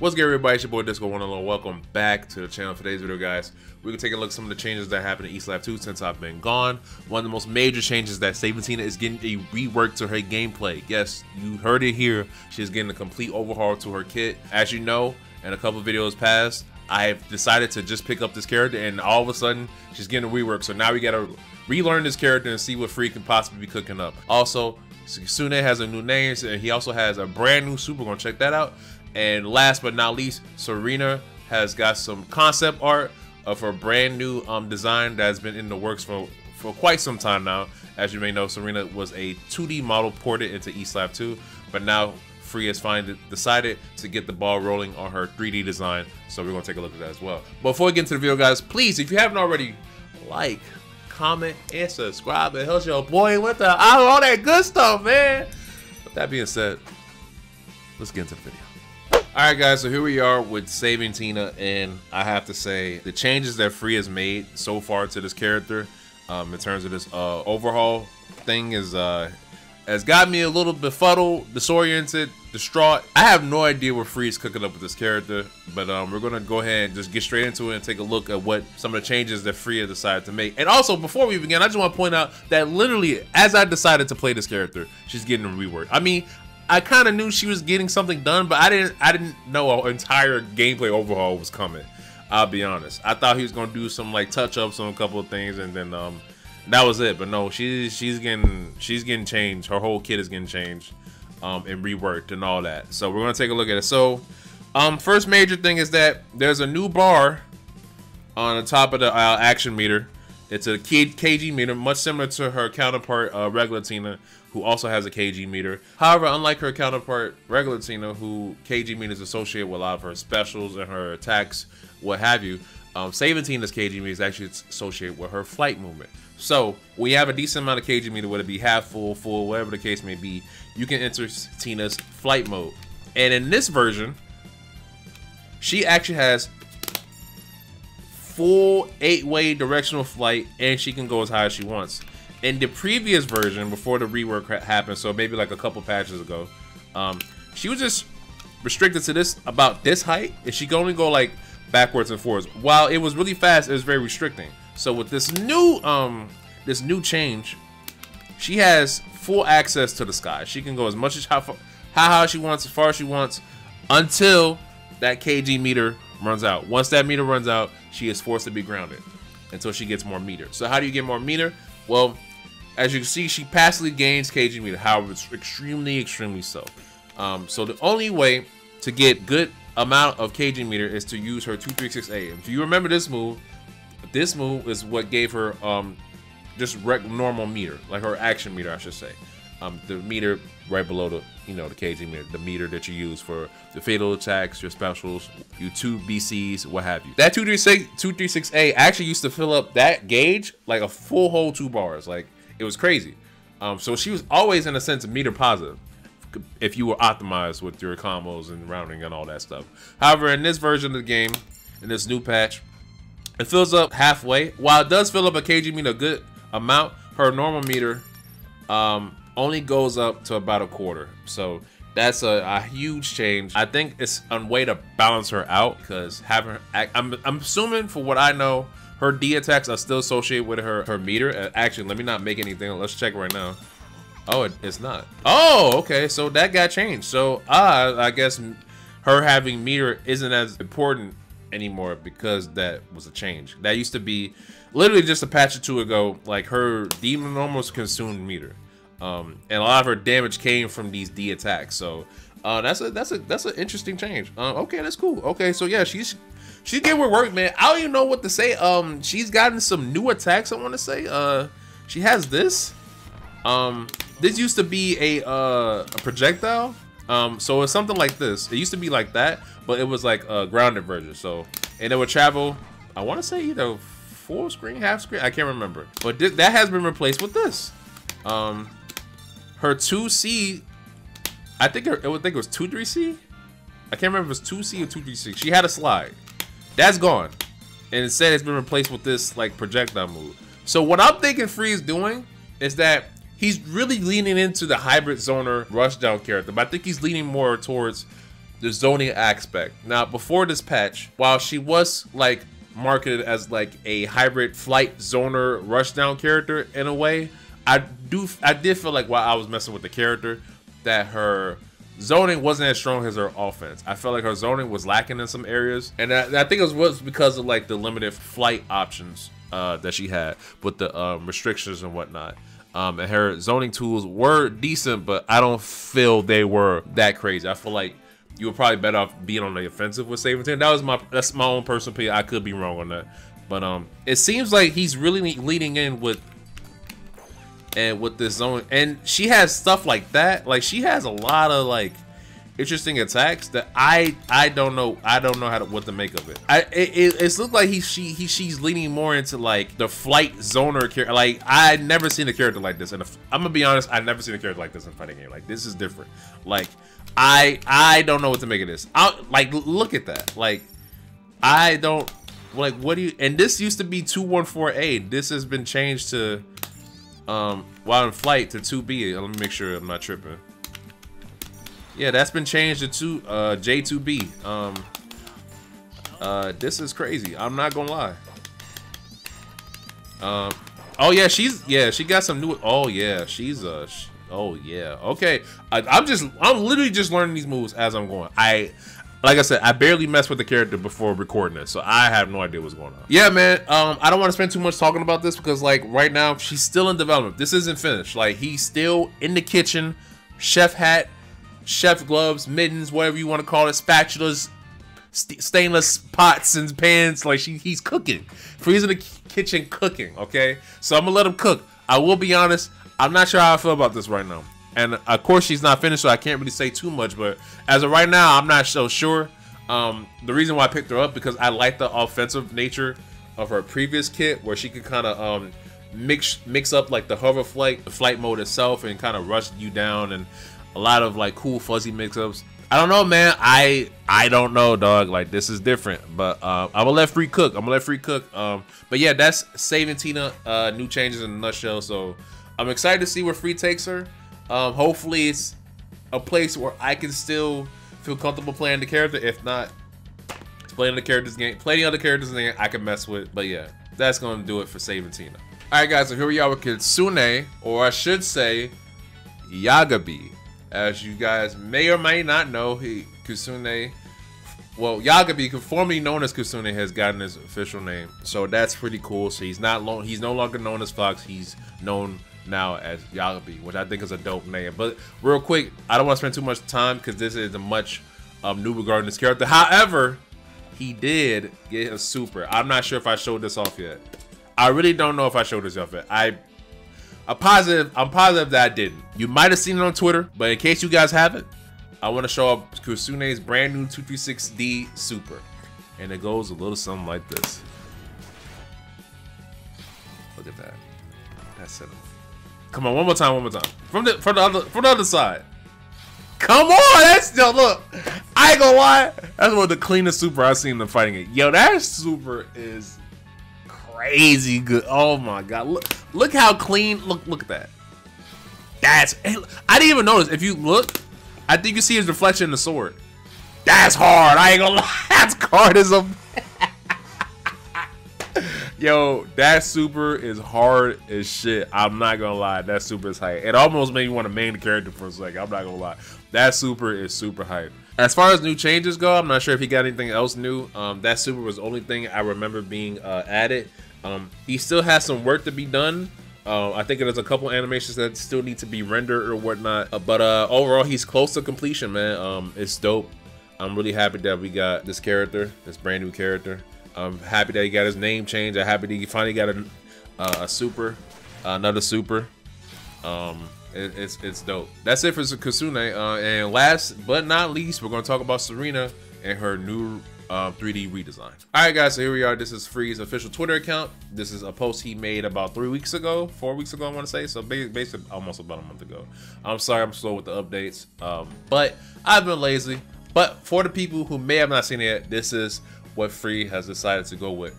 What's good, everybody? It's your boy Disco 101. Welcome back to the channel. For today's video, guys, we're gonna take a look at some of the changes that happened in East Life 2 since I've been gone. One of the most major changes that Tina is getting a rework to her gameplay. Yes, you heard it here. She's getting a complete overhaul to her kit. As you know, in a couple of videos past, I've decided to just pick up this character, and all of a sudden, she's getting a rework. So now we gotta relearn this character and see what Free can possibly be cooking up. Also, Kusun has a new name, and he also has a brand new super. We're gonna check that out. And last but not least, Serena has got some concept art of her brand new design that's been in the works for quite some time now. As you may know, Serena was a 2D model ported into East Life 2, but now Free has finally decided to get the ball rolling on her 3D design. So we're gonna take a look at that as well. Before we get into the video, guys, please, if you haven't already, like, comment, and subscribe, and help your boy with all that good stuff, man. With that being said, let's get into the video. Alright, guys, so here we are with Saving Tina, and I have to say the changes that Free has made so far to this character in terms of this overhaul thing has got me a little befuddled, disoriented, distraught. I have no idea what Free is cooking up with this character, but we're gonna go ahead and just get straight into it and take a look at what some of the changes that Free has decided to make. And also, before we begin, I just want to point out that literally as I decided to play this character, she's getting a rework. I mean, I kind of knew she was getting something done, but I didn't know an entire gameplay overhaul was coming. I'll be honest. I thought he was gonna do some like touch-ups on a couple of things, and then that was it. But no, she's getting changed. Her whole kit is getting changed and reworked and all that. So we're gonna take a look at it. So first major thing is that there's a new bar on the top of the action meter. It's a kg meter, much similar to her counterpart, regular Tina, who also has a kg meter. However, unlike her counterpart, regular Tina, who kg meter is associated with a lot of her specials and her attacks, what have you, Saving Tina's kg meter is actually associated with her flight movement. So, when you have a decent amount of kg meter, whether it be half full, full, whatever the case may be, you can enter Tina's flight mode. And in this version, she actually has full 8-way directional flight, and she can go as high as she wants. In the previous version, before the rework happened, so maybe like a couple patches ago, she was just restricted to about this height, and she could only go like backwards and forwards. While it was really fast, it was very restricting. So with this new change, she has full access to the sky. She can go as much as how high she wants, as far as she wants, until that kg meter runs out. Once that meter runs out, she is forced to be grounded until she gets more meter. So how do you get more meter? Well, as you can see, she passively gains kg meter. However, it's extremely slow. So the only way to get good amount of kg meter is to use her 236A. If you remember this move is what gave her just normal meter, like her action meter, I should say. The meter right below the the kg meter, the meter that you use for the fatal attacks, your specials, your 2 BCs, what have you. That 236A actually used to fill up that gauge like a full whole 2 bars. Like, it was crazy. So she was always in a sense meter positive if you were optimized with your combos and rounding and all that stuff. However, in this version of the game, in this new patch, it fills up halfway. While it does fill up a kg meter a good amount, her normal meter only goes up to about a quarter. So that's a huge change. I think it's a way to balance her out, because having her, I'm assuming, for what I know, her D attacks are still associated with her meter. Actually, let me not make anything. Let's check right now. Oh, it's not. Oh, okay. So that got changed. So I guess her having meter isn't as important anymore because that was a change. That used to be literally just a patch or two ago. Like, her demon almost consumed meter. And a lot of her damage came from these D attacks. So that's an interesting change. Okay, that's cool. Okay, so yeah, she's getting her work, man. I don't even know what to say. She's gotten some new attacks, I want to say. She has this. This used to be a projectile. So it's something like this. It used to be like that, but it was like a grounded version. So, and it would travel, I want to say either full screen, half screen, I can't remember. But that has been replaced with this. Her 2C, I think it was 2-3C. I can't remember if it was 2C or 2-3C. She had a slide. That's gone. And instead it's been replaced with this like projectile move. So what I'm thinking Free is doing is that he's really leaning into the hybrid zoner rushdown character, but I think he's leaning more towards the zoning aspect. Now, before this patch, while she was like marketed as like a hybrid flight zoner rushdown character in a way, I did feel like while I was messing with the character that her zoning wasn't as strong as her offense. I felt like her zoning was lacking in some areas, and I think it was because of like the limited flight options that she had with the restrictions and whatnot. And her zoning tools were decent, but I don't feel they were that crazy. I feel like you were probably better off being on the offensive with saving 10. That's my own personal opinion. I could be wrong on that, but it seems like he's really leading in with this zone, and she has stuff like that. Like she has a lot of like interesting attacks that I don't know what to make of it. It's looked like she's leaning more into like the flight zoner character. Like I never seen a character like this, and I'm gonna be honest, I never seen a character like this in a fighting game. Like this is different. Like I don't know what to make of this. Like look at that. Like I don't like what do you? And this used to be 214A. This has been changed to while in flight to 2B. Let me make sure I'm not tripping. Yeah, that's been changed to J2B. This is crazy. I'm not gonna lie. Oh yeah, she got some new. Oh yeah, oh yeah. Okay, I'm literally just learning these moves as I'm going. Like I said, I barely messed with the character before recording this, so I have no idea what's going on. Yeah, man, I don't want to spend too much talking about this because, like, right now, she's still in development. This isn't finished. Like, he's still in the kitchen, chef hat, chef gloves, mittens, whatever you want to call it, spatulas, stainless pots and pans. Like, he's cooking. He's in the kitchen cooking, okay? So I'm going to let him cook. I will be honest, I'm not sure how I feel about this right now. And of course she's not finished, so I can't really say too much, but as of right now, I'm not so sure. The reason why I picked her up because I like the offensive nature of her previous kit, where she could kind of mix up like the hover flight, the flight mode itself, and kind of rush you down, and a lot of like cool fuzzy mix-ups. I don't know, man. I don't know, dog. Like this is different, but I'm gonna let Free cook. But yeah, that's Saving Tina. New changes in a nutshell. So I'm excited to see where Free takes her. Hopefully it's a place where I can still feel comfortable playing the character. If not, playing the characters game, plenty other characters in the game I can mess with. But yeah, that's gonna do it for Saving Tina. Alright guys, so here we are with Kusun, or I should say Yagabi. As you guys may or may not know, Kusun, well, Yagabi, formerly known as Kusun, has gotten his official name. So that's pretty cool. So he's no longer known as Fox, he's known now as Yagabi, which I think is a dope name. But real quick, I don't want to spend too much time because this is a much new regarding this character. However, he did get a super. I'm not sure if I showed this off yet. I really don't know if I showed this off yet. I'm positive that I didn't. You might have seen it on Twitter, but in case you guys haven't, I want to show up Kusune's brand new 236D super, and it goes a little something like this. Look at that. That's it. Come on, one more time. From the other side. Come on, that's yo, look. I ain't gonna lie. That's one of the cleanest super I've seen in the fighting game. Yo, that super is crazy good. Oh my god. Look how clean. Look at that. I didn't even notice. If you look, I think you see his reflection in the sword. That's hard. I ain't gonna lie. That's hard as a yo, that super is hard as shit. I'm not gonna lie, that super is hype. It almost made me want to main the character for a second. I'm not gonna lie. That super is super hype. As far as new changes go, I'm not sure if he got anything else new. That super was the only thing I remember being added. He still has some work to be done. I think there's a couple animations that still need to be rendered or whatnot. But overall, he's close to completion, man. It's dope. I'm really happy that we got this character, this brand new character. I'm happy that he got his name changed. I'm happy that he finally got a super, another super. It's dope. That's it for Kusun. And last but not least, we're gonna talk about Serena and her new 3D redesign. All right, guys. So here we are. This is Free's official Twitter account. This is a post he made about 4 weeks ago, I want to say. So basically, almost about a month ago. I'm sorry, I'm slow with the updates, but I've been lazy. But for the people who may have not seen it yet, this is what Free has decided to go with.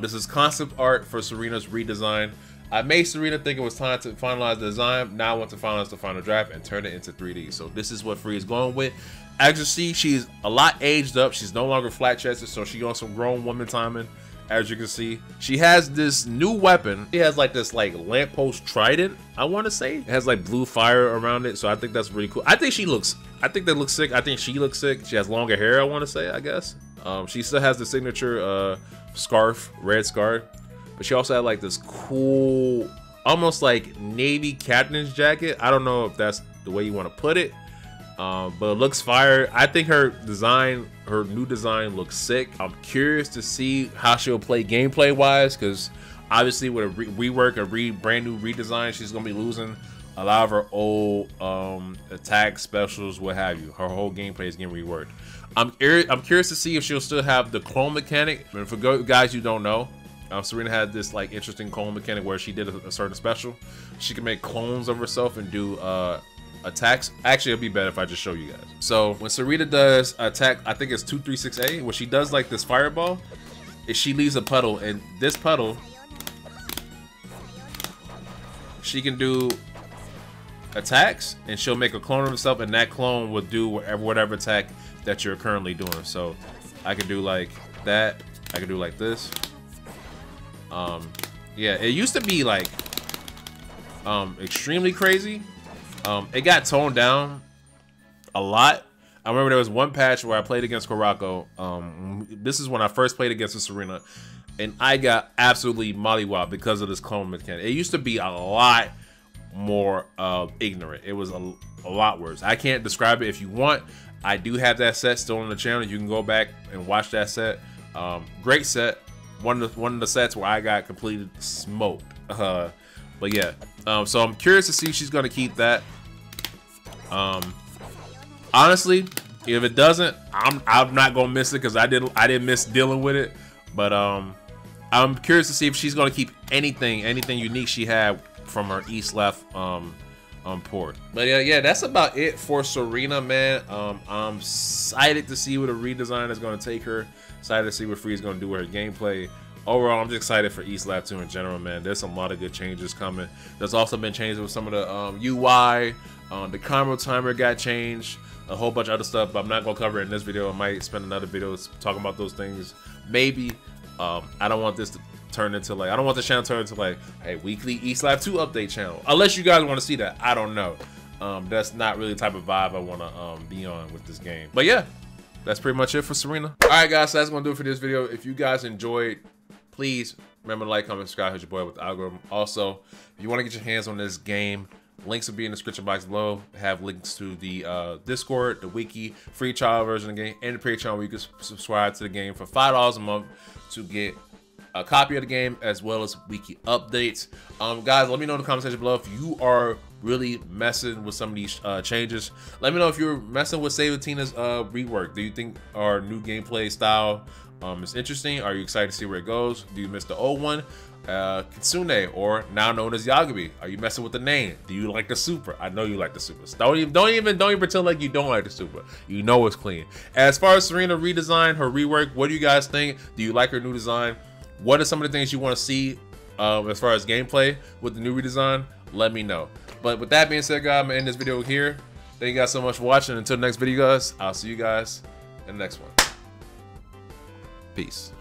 This is concept art for Serena's redesign. I made Serena think it was time to finalize the design. Now I want to finalize the final draft and turn it into 3D. So this is what Free is going with. As you see, she's a lot aged up. She's no longer flat chested, so she's on some grown woman timing. As you can see, she has this new weapon. She has like this like lamppost trident, I want to say. It has like blue fire around it, so I think that's really cool. I think that looks sick. I think she looks sick. She has longer hair, I want to say, I guess. She still has the signature scarf, red scarf, but she also had like this cool, almost like navy captain's jacket. I don't know if that's the way you want to put it, but it looks fire. I think her new design looks sick. I'm curious to see how she'll play gameplay wise, because obviously with a rework, brand new redesign, she's gonna be losing a lot of her old attack specials, what have you. Her whole gameplay is getting reworked. I'm curious to see if she'll still have the clone mechanic. And for guys you don't know, Serena had this like interesting clone mechanic where she did a certain special. She can make clones of herself and do attacks. Actually, it'll be better if I just show you guys. So when Serena does attack, I think it's 236A, where she does like this fireball, is she leaves a puddle, and this puddle, she can do attacks, and she'll make a clone of herself, and that clone will do whatever attack that you're currently doing. So I could do like that. I could do like this. Yeah, it used to be like extremely crazy. It got toned down a lot. I remember there was one patch where I played against Kurako. This is when I first played against Serena, and I got absolutely mollywopped because of this clone mechanic. It used to be a lot more ignorant. It was a lot worse. I can't describe it. If you want, I do have that set still on the channel. You can go back and watch that set. Great set. One of the sets where I got completely smoked. But yeah, so I'm curious to see if she's gonna keep that. Honestly, if it doesn't, I'm not gonna miss it, because I didn't miss dealing with it. But I'm curious to see if she's gonna keep anything unique she had from her east left port. But yeah, that's about it for Serena, man. I'm excited to see where the redesign is gonna take her. Excited to see what Free is gonna do with her gameplay. Overall, I'm just excited for East Lab 2 in general, man. There's a lot of good changes coming. There's also been changes with some of the UI. The combo timer got changed. A whole bunch of other stuff, but I'm not going to cover it in this video. I might spend another video talking about those things. Maybe. I don't want this to turn into like, I don't want the channel to turn into like a weekly East Lab 2 update channel. Unless you guys want to see that. I don't know. That's not really the type of vibe I want to be on with this game. But yeah, that's pretty much it for Serena. Alright guys, so that's going to do it for this video. If you guys enjoyed, please remember to like, comment, subscribe, hit your boy with the algorithm. Also, if you want to get your hands on this game, links will be in the description box below. Have links to the Discord, the wiki, free trial version of the game, and the Patreon where you can subscribe to the game for $5 a month to get a copy of the game as well as wiki updates. Guys, let me know in the comment section below if you are really messing with some of these changes. Let me know if you're messing with Sabatina's rework. Do you think our new gameplay style is interesting? Are you excited to see where it goes? Do you miss the old one? Kusun, or now known as Yagabi. Are you messing with the name? Do you like the super? I know you like the super. Don't even pretend like you don't like the super. You know it's clean. As far as Serena redesign, her rework, what do you guys think? Do you like her new design? What are some of the things you want to see as far as gameplay with the new redesign? Let me know. But with that being said, guys, I'm gonna end this video here. Thank you guys so much for watching. Until the next video, guys, I'll see you guys in the next one. Peace.